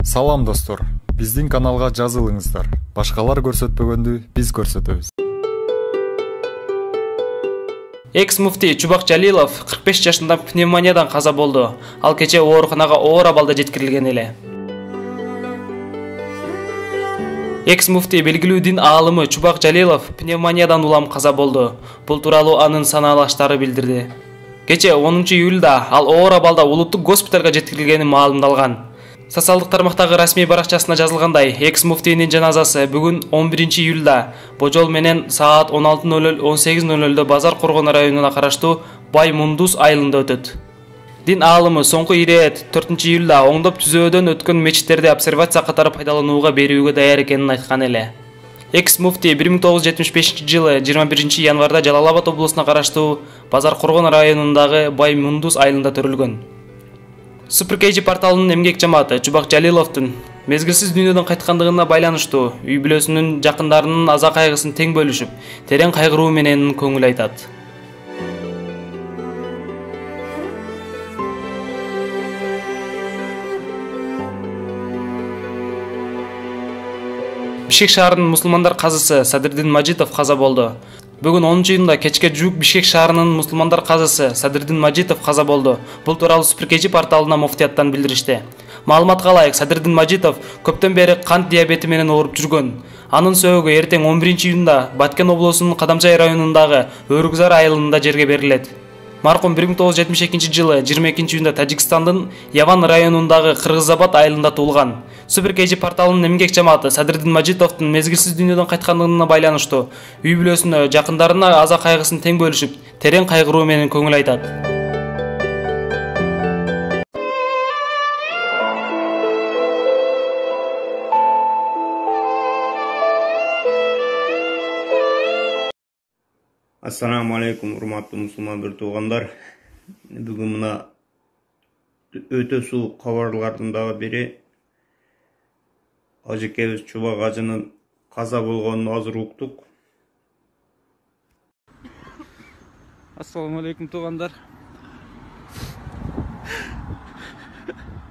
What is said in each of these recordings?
Салам достор, биздин каналга жазылыңыздар. Башкалар көрсөтпөгөндү биз көрсөтөбүз. Экс-муфти Чубак Жалилов 45 жашында пневмониядан каза болду. Ал кече ооруканага оор абалда жеткирилген эле. Экс-муфти белгилүү дин аалымы Чубак Жалилов пневмониядан улам каза болду. Бул тууралуу анын санаалаштары билдирди. Кече 10 июлда ал оор абалда улуттук госпиталга жеткирилгени маалымдалган. Социалдык тармактагы расмий баракчасына жазылгандай, экс-муфтийнин жаназасы бүгүн 11 июлда божол менен саат 16:00-18:00 Базар Коргон районуна караштуу Бай Мундус айылында өтөт. Дин аалымы соңку ирет 4 июлда оңдоп түзөөдөн өткөн мечиттерди обсервация катары пайдаланууга берүүгө даяр экенин айткан эле. Экс-муфти 1975 жылы 21 январда Жалал-Абад облусуна караштуу Базар Коргон районундагы Бай Мундус айылында төрүлгөн. Superkg порталынын эмгек жамааты Чубак Жалиловдун мезгилсиз дүйнөдөн кайткандыгына байланыштуу үй бүлөсүнүн жакындарынын аза кайгысын тең бөлүшүп, терең кайгыруу менен көңүл айтат. Бишкек шаарынын мусулмандар казысы Садырдин Мажитов каза болду. Бүгүн 10 июнда кечке жуук Бишкек шаарынын мусулмандар казысы Садырдин Мажитов каза болду. Бул тууралуу Superkg порталына муфтияттан билдиришти. Маалыматка ылайык, Садырдин Мажитов көптөн бери кант диабети менен ооруп жүргөн. Анын сөөгү эртең 11 июнда Баткен облусунун Кадамчай районундагы Өрүкзар айылында жерге берилет. Маркум 1972 жылы 22 июнда Тажикстандын Яван районундагы Кыргызабад айылында туулган. Superkg порталынын эмгек жамааты Садырдин Мажитовдун мезгилсиз дүйнөдөн кайткандыгына байланыштуу үй бүлөсүнө, жакындарына аза кайгысын тең бөлүшүп, терең кайгыруу менен көңүл айтат. Ассаламу алейкум, урматтуу мусулмандар туугандар. Бүгүн мына өтө суук кабарлардын дагы бири ажекебиз Чубак ажынын каза болгонун азыр уктук. Ассаламу алейкум туугандар.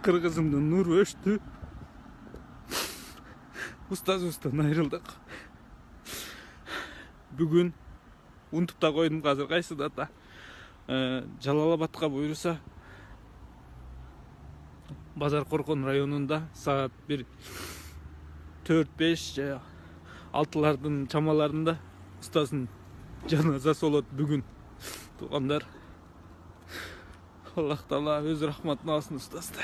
Кыргызымдын нуру өчтү. Устазыбыздан айрылдык. Бүгүн унтуп да койдум, азыр кайсы дата Жалал-Абадка буйруса Базар Коргон районунда саат 4-5 же 6-лардын чамаларында устаздын жаназасы болот бүгүн. Туугандар, Аллах Таала өз рахматын алсын устазды.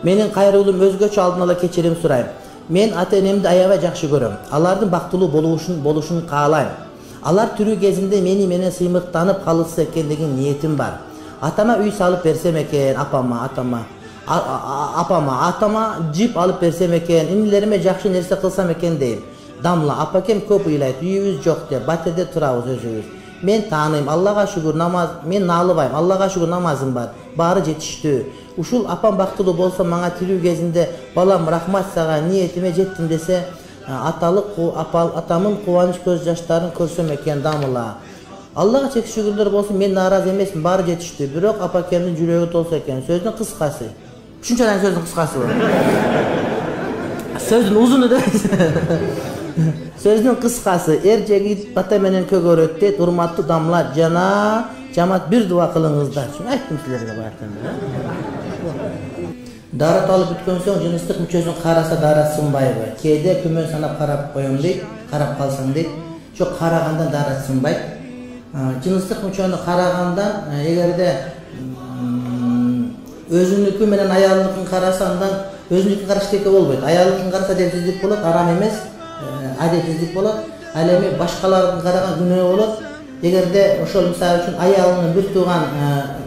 Менин кайрылуум өзгөчө, алдын ала кечирим сурайм. Мен ата-энемди аябай жакшы көрөм. Алардын бактылуу болушун каалайм. Алар тирүү кезинде мени менен сыймыктанып калышса экен деген ниетим бар. Атама үй салып берсем экен, атама жип алып берсем экен, инилериме жакшы нерсе кылсам экен дейм. Дамла апакем көп ыйлайт, үйүбүз жок деп, батирде турабыз өзүбүз. Мен тааныйм, Аллага шүгүр, мен наалыбайм, Аллага шүгүр, намазым бар, баары жетиштүү. Ушул апам бактылуу болсо, мага тирүү кезинде балам рахмат сага, ниетиме жеттим десе, атамын кубаныч көз жаштарын көрсөм экен дамыла. Аллага чек шүгүрлөр болсун, мен нааразы эмесмин, баары жетиштүү. Бирок апакемдин жүрөгү толсо экен. Сөздүн кыскасы. Ушунчадан сөздүн кыскасы бар. Сөздүн узуну да. Сөздүн кыскасы, жегит бата менен көгөрөт дейт, урматтуу дамла жана жамаат бир дуа кылыңыздар. Шуну айттым силерге баатында. Дарат алып бүткөн соң жыныстык мүчөсүн караса дарат сынбайбы? Кээде күмөн санап карап коем дейт, карап калсаң дейт. Жок, карагандан дарат сынбайт. Жыныстык мүчөнү карагандан, эгерде өзүнүкү менен аялыныкын карасаңдан, өзүнүкүн караш керек болбойт. Аялыныкын караса адепсиздик болот, арам эмес, адепсиздик болот. Ал эми башкалардын караган күнөө болот. Эгерде ошол мисалы үчүн аялынын бир тууган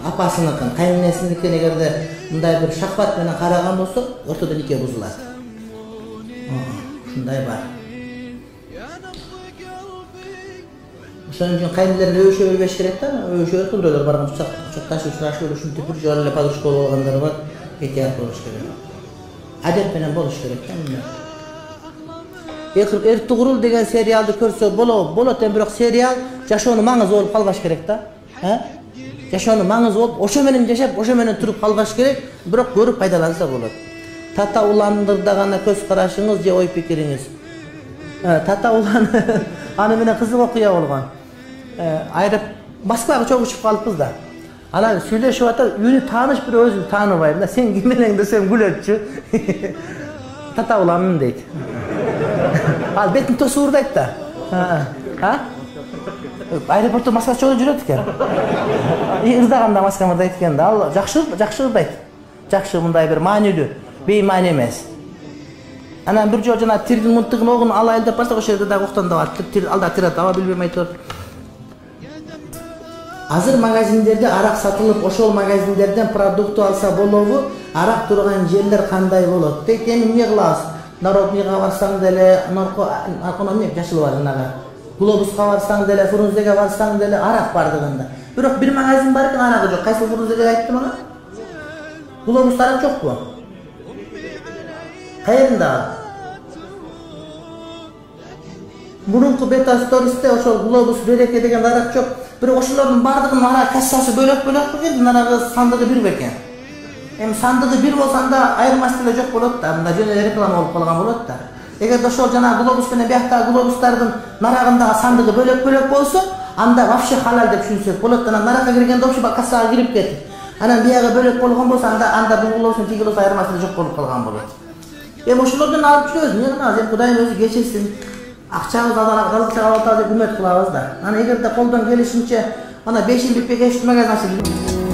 апасыныкын, кайненесиникин эгерде мындай бир шахват менен караган болсо, ортодо нике бузулат. Ушундай бар. Ошон үчүн кайнелерге өбүшө бербеш керек да, өбүшө өткөндөйлөр барган кучакташып сурашып ушинтип бир жолу эле подружка болуп алгандар бар, этият болуш керек. Адеп менен болуш керек да. Эртугрул деген сериалды көрсө болот, бирок сериал жашоонун маңызы болуп калбаш керек да. Жашоонун маңызы болуп, ошо менен жашап, ошо менен туруп калбаш керек, бирок көрүп пайдаланса болот. Тата уландырда гана көз карашыңыз же ой пикириңиз. Тата улан аны менен кызык окуя болгон. Айрып Москвага чогуу чыгып калыппыз да. Анан сүйлөшүп атат, үйүнү тааныш бир өзүм тааныбайм да. Сен ким элең десем күлөтчү. Тата уланмын дейт. Ал бетин тосуурдайт да. Аэропортто маска чогуу жүрөт экен. Ырдаганда маска мырдайт экен да. Ал жакшы ырдайт. Жакшы, мындай бир маанилүү, беймаани эмес. Анан бир жолу жана тирдин мынтыгын огун алайын деп барсак, ошол жерде дагы октондоп атып, алда тир таба билбейм айтор. Азыр магазиндерде арак сатылып, ошол магазиндерден продукт алса болобу? Арак турган жерлер кандай болот? Дейт, эми эмне кылабыз? Народныйга барсаң деле, нарконо эмне жашыл бар жанагы. Глобуска барсаң деле, Фрунзеге барсаң деле арак бардыгында. Бирок бир магазин бар экен, арагы жок. Кайсы Фрунзеге айттым ана? Глобуста арак жокпу? Каеринде? Мурунку бета стористе ошол Глобус Береке деген арак жок. Бирок ошолордун бардыгынын арак кассасы бөлөк-бөлөк бекен, нарагы сандыгы бир бекен. Эми сандыгы бир болсанда айырмасы деле жок болот да, мында жөн эле реклама болуп калган болот да. Эгерде ошол жана глобус менен бияктагы глобустардын нарагындагы сандыгы бөлөк-бөлөк болсо, анда вообще халал деп түшүнсөк болот. Анан наракка киргенде вообще кассага кирип кетип. Анан биягы бөлөк болгон болсо, анда бул глобустун тиги болсо айырмасы деле жок болуп калган болот. Эми ошолордон алып жүрөбүз, эмне кылабыз? Эми Кудайым өзү кечирсин. Акчабызды алып алып үмөт кылабыз да. Анан эгерде колдон келишинче ана 5 жыл биппе кештирмеген ачылды.